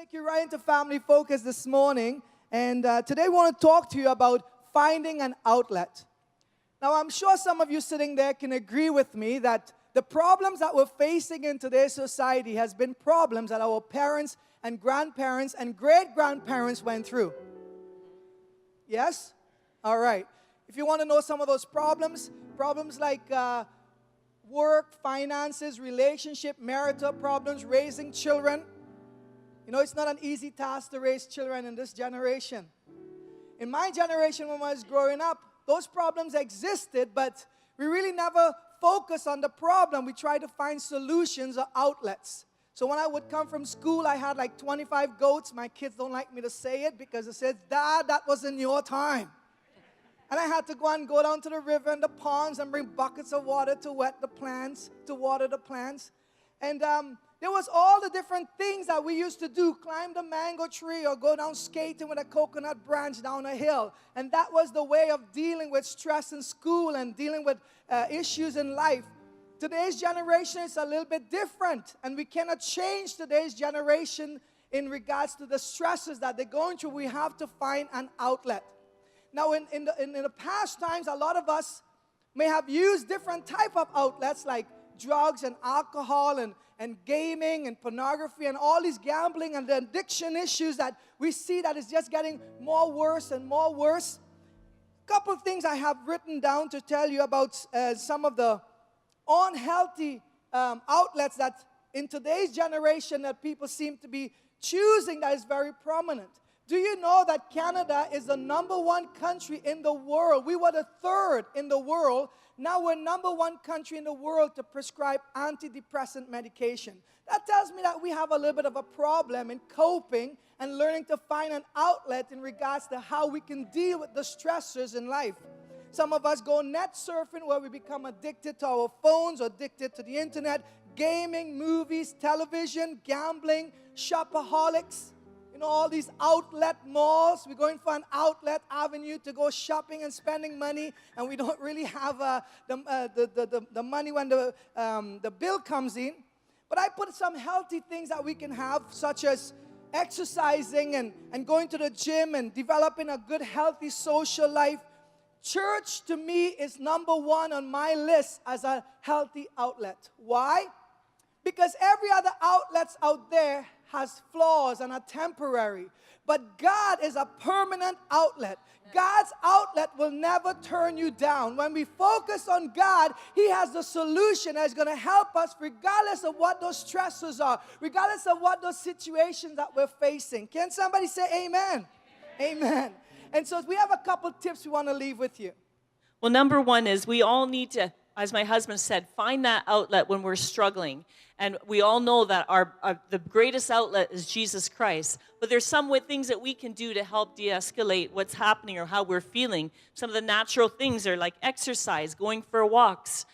take you right into Family Focus this morning. And today I want to talk to you about finding an outlet. Now, I'm sure some of you sitting there can agree with me that the problems that we're facing in today's society has been problems that our parents and grandparents and great-grandparents went through. Yes? All right. If you want to know some of those problems like work, finances, relationship, marital problems, raising children. You know, it's not an easy task to raise children in this generation. In my generation, when I was growing up, those problems existed, but we really never focused on the problem. We tried to find solutions or outlets. So when I would come from school, I had like 25 goats. My kids don't like me to say it because it says, "Dad, that was in your time." And I had to go down to the river and the ponds and bring buckets of water to water the plants. And there was all the different things that we used to do, climb the mango tree or go down skating with a coconut branch down a hill. And that was the way of dealing with stress in school and dealing with issues in life. Today's generation is a little bit different, and we cannot change today's generation in regards to the stresses that they're going through. We have to find an outlet. Now, in the past times, a lot of us may have used different type of outlets like drugs and alcohol and gaming and pornography and all these gambling and the addiction issues that we see that is just getting more worse and more worse. A couple of things I have written down to tell you about some of the unhealthy outlets that in today's generation that people seem to be choosing that is very prominent. Do you know that Canada is the #1 country in the world? We were the 3rd in the world. Now we're #1 country in the world to prescribe antidepressant medication. That tells me that we have a little bit of a problem in coping and learning to find an outlet in regards to how we can deal with the stressors in life. Some of us go net surfing where we become addicted to our phones, or addicted to the internet, gaming, movies, television, gambling, shopaholics. You know, all these outlet malls. We're going for an outlet avenue to go shopping and spending money, and we don't really have the money when the bill comes in. But I put some healthy things that we can have, such as exercising and going to the gym and developing a good, healthy social life. Church, to me, is #1 on my list as a healthy outlet. Why? Because every other outlet out there has flaws and are temporary. But God is a permanent outlet. God's outlet will never turn you down. When we focus on God, He has the solution that is going to help us regardless of what those stresses are, regardless of what those situations that we're facing. Can somebody say amen? Amen. And so we have a couple tips we want to leave with you. Well, number one is we all need to, as my husband said, find that outlet when we're struggling. And we all know that the greatest outlet is Jesus Christ. But there's some things that we can do to help de-escalate what's happening or how we're feeling. Some of the natural things are like exercise, going for walks,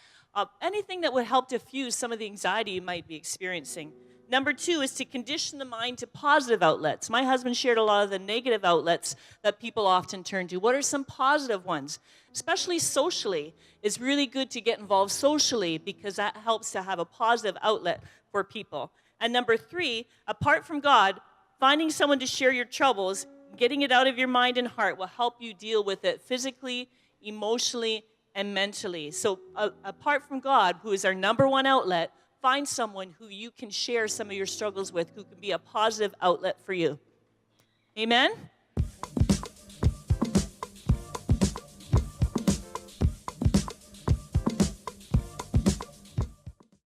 anything that would help diffuse some of the anxiety you might be experiencing. Number two is to condition the mind to positive outlets. My husband shared a lot of the negative outlets that people often turn to. What are some positive ones? Especially socially. It's really good to get involved socially because that helps to have a positive outlet for people. And number three, apart from God, finding someone to share your troubles, getting it out of your mind and heart will help you deal with it physically, emotionally, and mentally. So apart from God, who is our #1 outlet, find someone who you can share some of your struggles with, who can be a positive outlet for you. Amen?